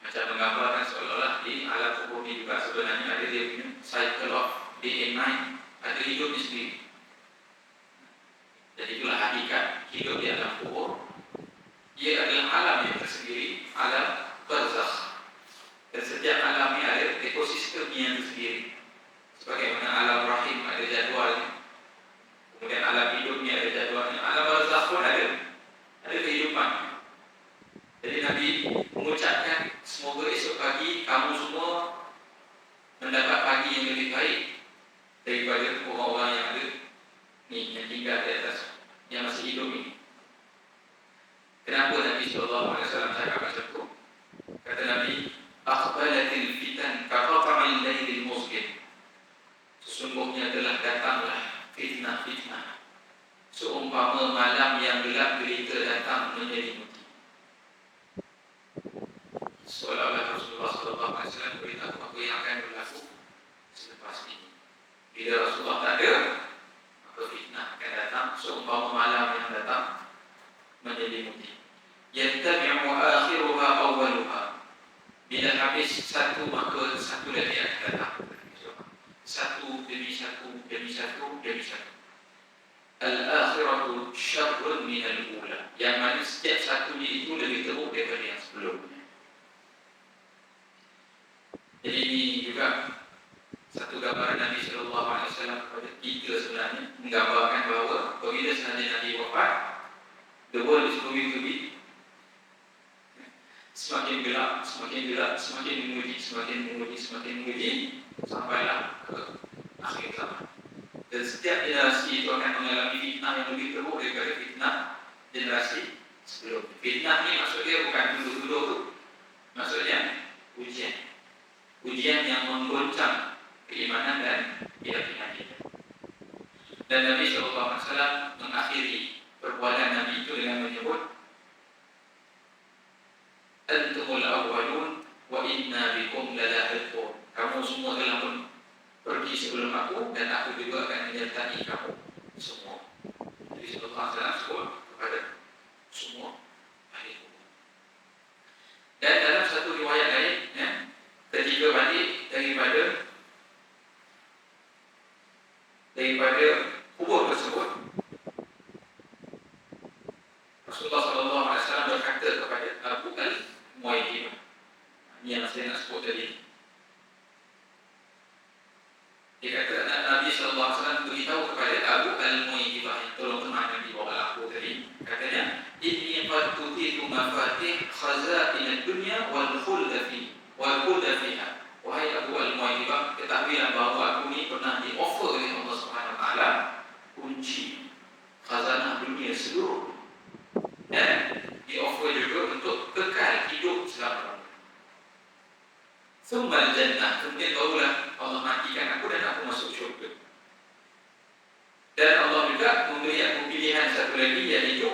Macam menggambarkan seolah-olah di alam kubur ini juga sebenarnya ada dia punya cycle of day and night, ada hidupnya sendiri. Jadi itulah hakikat hidup di alam kubur. Ia adalah alam yang tersendiri, alam barzakh. Dan setiap alam ini ada ekosistem yang tersendiri. Sebagaimana alam rahim ada jadualnya, kemudian alam hidup ni ada jadualnya, alam barzakh pun ada kehidupan. Jadi Nabi mengucapkan, semoga esok pagi kamu semua mendapat pagi yang lebih baik daripada orang-orang yang ada ni, yang tinggal di atas, yang masih hidup ni. Kenapa Nabi SAW cakap macam tu? Kata Nabi, SAW beritahu apa yang akan berlaku selepas ini. Bila Rasulullah tak ada, maka fitnah akan datang seumpama malam yang datang menyelimuti. Yattabi'u akhiruha awwaluha. Bila habis satu, maka satu lagi akan datang. Satu demi satu, demi satu, demi satu. Al-akhiratu syarrun minal ula. Yang mana setiap satunya itu lebih teruk daripada yang sebelumnya. Jadi ini juga satu gambaran Nabi SAW kepada kita sebenarnya, menggambarkan bahawa apabila sebenarnya Nabi wafat, the world is going to be semakin gelap, semakin gelap, semakin menguji, semakin menguji, semakin menguji, sampailah ke akhir zaman. Dan setiap generasi itu akan mengalami fitnah yang lebih teruk daripada fitnah generasi sebelum. Fitnah ni maksudnya bukan dulu-dulu tu, maksudnya ujian. Ujian yang menggoncang keimanan dan keyakinan kita. Dan Nabi SAW mengakhiri perbuatan Nabi itu dengan menyebut Antumul awwalun wa inna bikum lalahiqun. Kamu semua telah pun pergi sebelum aku dan aku juga akan menyertai kamu semua. Jadi Rasulullah SAW kepada semua ahli hukum. Dan dalam satu riwayat lain, ketika balik daripada kubur tersebut, Rasulullah SAW berkata kepada Abu Al-Muwaidibah. Ini yang saya nak sebut tadi. Dia kata Nabi SAW beritahu kepada Abu Al-Muwaidibah yang tolong teman Nabi bawa aku tadi. Katanya, Inni qad tutitu mafatih khazain ad-dunya wal khulda fiha. Wahai Abu Al-Muwaidibah, ketahuilah bahawa aku ni pernah di-offer oleh Allah SWT kunci khazanah dunia seluruh. Dan di-offer juga untuk kekal hidup selama-lamanya. Summal jannah, kemudian barulah Allah matikan aku dan aku masuk syurga. Dan Allah juga memberi aku pilihan satu lagi, iaitu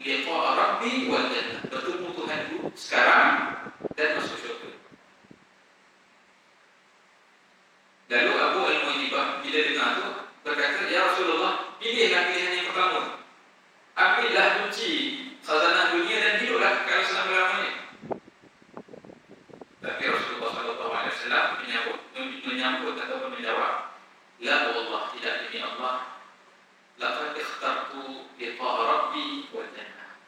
liqa' Rabbi wal jannah, bertemu Tuhanku sekarang dan masuk syurga. Lalu Abu Al-Muwaidibah bila dengar itu berkata, Ya Rasulullah, pilihlah pilihan yang pertama. Ambillah kunci khazanah dunia dan hiduplah kekal selama-lamanya. Tapi Rasulullah SAW menyambut ataupun menjawab, La wallah, tidak demi Allah, laqad ikhtartu liqa' Rabbi wal jannah.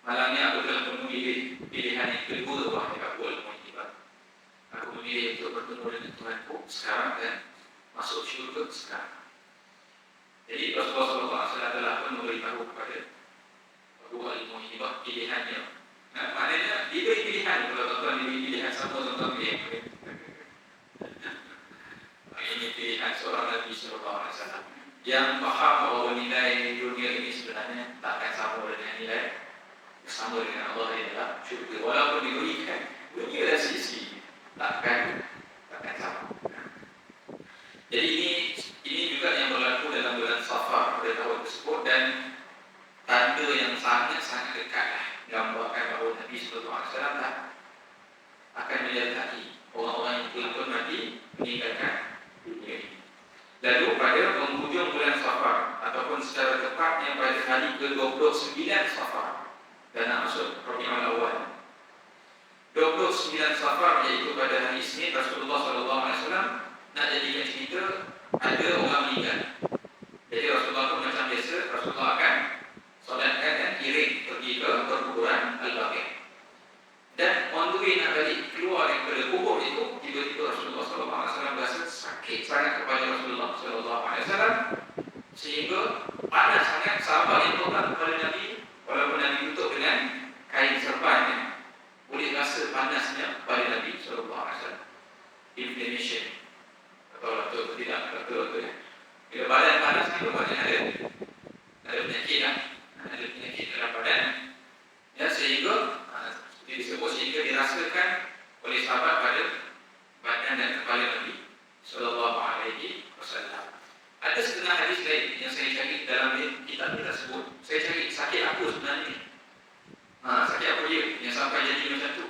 Malangnya aku telah memilih pilihan yang kedua, wahai Abu Al-Muwaidibah. Aku memilih untuk bertemu dengan Tuhanku sekarang dan masuk syurga sekarang. Jadi Rasulullah SAW telah pun memberitahu kepada Abu Al-Muwaidibah pilihannya. Nah, maknanya diberi pilihan. Kalau tuan-tuan diberi pilihan sama, tuan-tuan pilih. Ini pilihan seorang Nabi SAW yang faham bahawa nilai dunia ini sebenarnya takkan sama dengan nilai bersama dengan Allah di dalam syurga. Walaupun diberikan dunia dan sisi, takkan sama. Jadi ini juga yang berlaku dalam bulan Safar pada tahun tersebut, dan tanda yang sangat-sangat dekatlah gambarkan bahawa Nabi SAW akan menyertai orang-orang yang betul-betul mati meninggalkan dunia ini. Lalu pada penghujung bulan Safar, ataupun secara tepatnya pada hari ke-29 Safar, dan nak masuk Rabiul Awal, 29 Safar, iaitu pada hari Isnin, Rasulullah SAW nak jadikan cerita ada orang meninggal. Jadi Rasulullah pun macam biasa, Rasulullah akan solatkan dan iring pergi ke perkuburan Al-Baqi'. Dan on the way nak balik keluar daripada kubur itu, tiba-tiba Rasulullah SAW berasa sakit sangat kepada Rasulullah SAW, sehingga panas sangat. Sahabat yang total kepada Nabi, walaupun Nabi tutup dengan kain serban, boleh rasa panasnya kepada Nabi SAW. Inflammation, atau betul tidak, betul. Bila badan panas itu maknanya ada penyakit lah. Ada penyakit dalam badan, ya, sehingga disebut sehingga dirasakan oleh sahabat pada badan dan kepala Nabi Sallallahu Alaihi Wasallam. Ada setengah hadis lain yang saya cari dalam kitab kita sebut. Saya cari sakit apa sebenarnya. Sakit apa dia yang sampai jadi macam tu.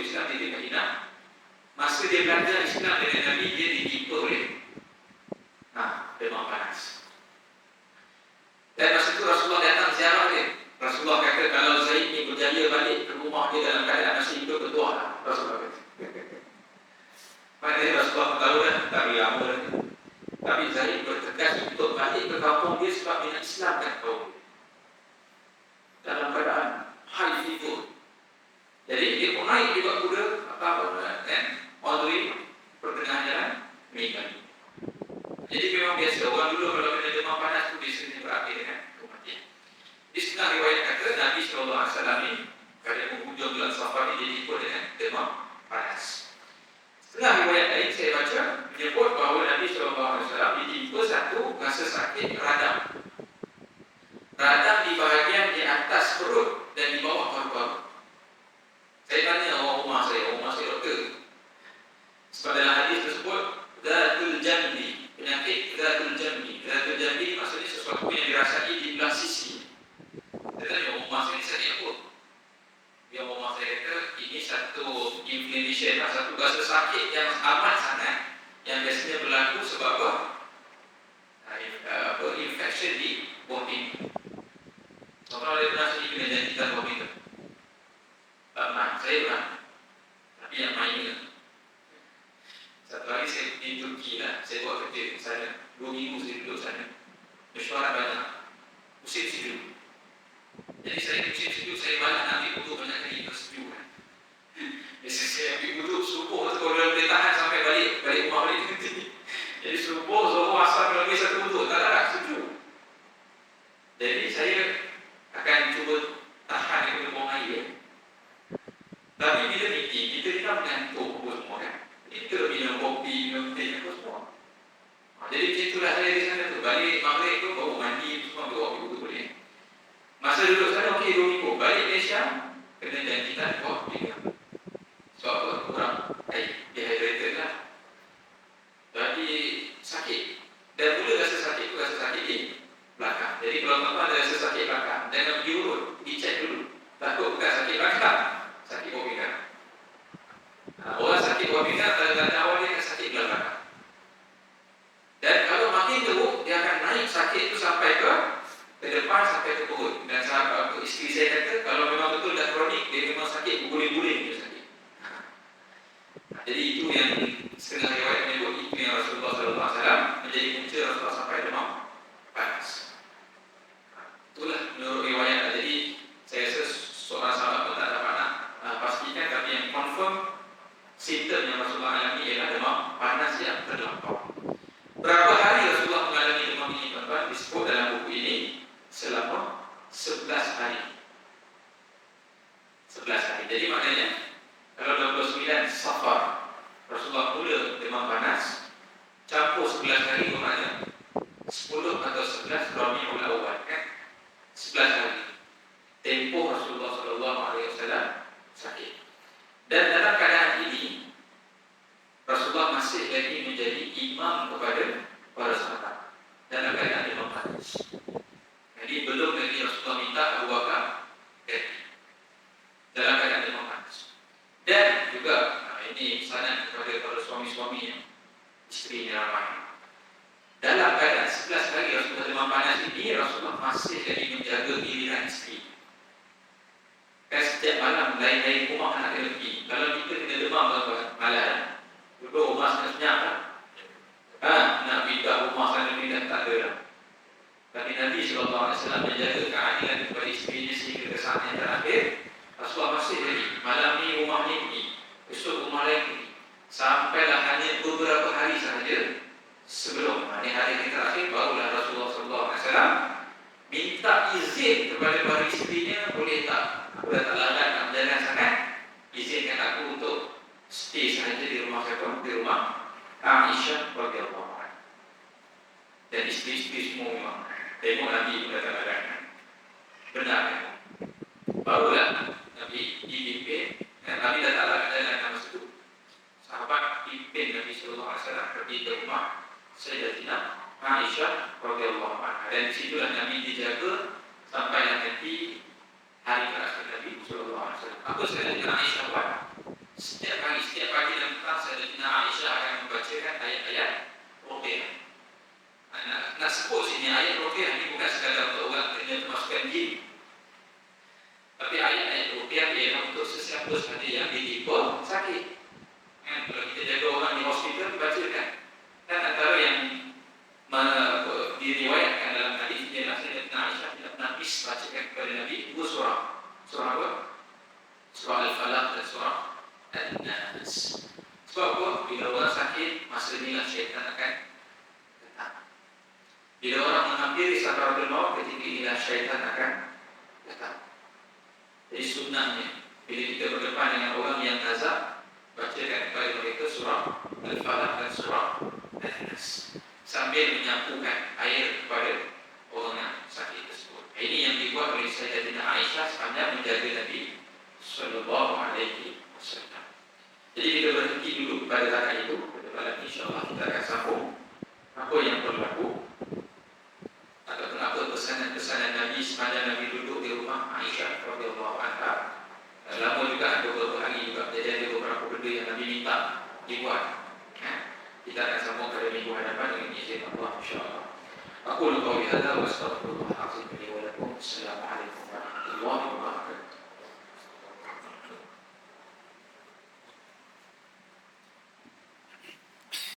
Islam di Madinah. Masa dia belajar Islam dengan Nabi, dia ditimpa oleh demam panas. Dan masa itu Rasulullah datang ziarah dia. Rasulullah kata kalau Zaid ni berjaya balik ke rumah dia dalam keadaan masih hidup, berdoa lah. Rasulullah kata. Maknanya Rasulullah tahu dah, tak boleh lama dah. Tapi Zaid bertegas untuk balik ke kampung dia sebab dia nak Islamkan kaum dia. Dalam keadaan high fever. Jadi dia pun naik juga kuda, kan? On the way, pertengahan jalan, meninggal. Jadi memang biasa, orang dulu kalau kena demam panas tu biasanya berakhir dengan kematian. Di setengah riwayat kata Nabi SAW ni pada penghujung bulan Safar ni dia jumpa dengan demam panas. Setengah riwayat lain saya baca menyebut bahawa Nabi SAW dijumpa satu rasa sakit radang. Radang di bahagian di atas perut dan di bawah paru-paru. Saya tanya orang rumah saya doktor. Sebab dalam hadis tersebut Zatul Jambi, penyakit Zatul Jambi. Zatul Jambi maksudnya sesuatu yang dirasai di belah sisi. Saya tanya orang rumah saya sakit apa? Dia orang rumah saya kata ini satu inflammation, satu rasa sakit yang amat sangat, yang biasanya berlaku sebab infection di buah pintu. Kalau ada pernah sini kena jangkitan buah pintu? Saya pernah. Tapi yang main. Satu hari saya di Turki lah, saya buat kerja di sana. 2 minggu saya duduk sana. Mesyuarat banyak. Musim sejuk. Jadi saya musim sejuk, saya banyak ambil wuduk banyak kali ke sejuk kan. Biasa saya ambil wuduk subuh tu kalau boleh tahan sampai balik rumah balik nanti. Jadi subuh, zuhur, asar kalau boleh satu wuduk, tak ada sejuk. Jadi saya akan cuba tahan daripada buang air. Tapi bila meeting, kita ni kan mengantuk apa semua kan. Kita minum kopi, minum teh apa semua. Jadi macam itulah saya di sana tu. Balik maghrib tu baru mandi semua, baru waktu tu boleh. Masa duduk sana okey 2 minggu. Balik Malaysia kena jangkitan buah pinggang. Sebab apa? Kurang air, dehydrated lah. Jadi sakit. Dan mula rasa sakit tu rasa sakit di belakang. Jadi kalau tuan-tuan ada rasa sakit belakang, jangan pergi urut, pergi cek dulu. Takut bukan sakit belakang, sakit buah pinggang. Orang sakit buah pinggang tanda-tanda awal dia akan sakit belakang. Dan kalau makin teruk, dia akan naik sakit tu sampai ke depan, sampai ke perut. Dan sahabat isteri saya kata, kalau memang betul dah kronik, dia memang sakit berguling-guling dia sakit. Jadi itu yang setengah riwayat menyebut itu yang Rasulullah SAW menjadi punca Rasulullah sampai demam panas. Itulah menurut riwayat. Jadi saya rasa seorang sahabat pun tak dapat nak pastikan, tapi yang confirm simptom yang Rasulullah alami ialah demam panas yang terlampau. Berapa hari Rasulullah mengalami demam ini tuan-tuan? Disebut dalam buku ini selama 11 hari. 11 hari. Jadi maknanya kalau 29 Safar Rasulullah mula demam panas, campur 11 hari bermakna 10 atau 11 Rabiul Awal kan? 11 hari. Tempoh Rasulullah SAW sakit. Dan dalam keadaan ini Rasulullah masih lagi menjadi imam kepada para sahabat dalam keadaan demam panas. Jadi belum lagi Rasulullah minta Abu Bakar dalam keadaan demam panas. Dan juga ini pesanan kepada para suami-suami yang isteri ramai. Dalam keadaan 11 hari Rasulullah demam panas ini, Rasulullah masih lagi menjaga giliran isteri. Setiap malam lain-lain rumah nak kena pergi. Kalau kita kena demam malam, duduk rumah sana senyap lah. Nak pindah rumah sana pindah tak ada lah. Tapi Nabi SAW menjaga keadilan kepada isterinya sehingga ke saat yang terakhir. Rasulullah masih lagi malam ni rumah ni pergi, esok rumah lain pergi, sampailah hanya beberapa hari sahaja sebelum hari yang terakhir barulah Rasulullah SAW minta izin kepada para isterinya, boleh tak? Aku dah tak larat nak berjalan sangat, izinkan aku untuk stay sahaja di rumah siapa? Di rumah Aisyah radhiyallahu anha. Dan isteri-isteri semua memang tengok Nabi pun dah tak larat. Benar kan? Barulah Nabi dipimpin, Nabi dah tak larat jalan masa itu. Sahabat pimpin Nabi SAW pergi ke rumah Sayyidatina Aisyah radhiyallahu anha. Dan disitulah Nabi dijaga sampailah nanti hari terakhir Nabi SAW. Apa Sayyidatina Aisyah buat? nas. Sebab apa? Bila orang sakit, masa inilah syaitan akan datang. Bila orang menghampiri sakaratul maut, ketika inilah syaitan akan datang. Jadi sunnahnya, bila kita berdepan dengan orang yang azab, bacakan kepada mereka surah Al-Falaq dan surah An-Nas, sambil menyapukan air kepada orang yang sakit tersebut. Ini yang dibuat oleh Sayyidatina Aisyah sepanjang menjaga Nabi Sallallahu Alaihi Wasallam. Jadi kita berhenti dulu pada takat itu. Pada malam insya-Allah kita akan sambung apa yang berlaku ataupun apa pesanan-pesanan Nabi sepanjang Nabi duduk di rumah Aisyah radhiyallahu anha. Lama juga, beberapa hari juga jadi ada beberapa benda yang Nabi minta dibuat. Kita akan sambung pada minggu hadapan dengan izin Allah insya-Allah. Aku qauli hadza wa astaghfirullah al-azim li wa lakum. Assalamualaikum.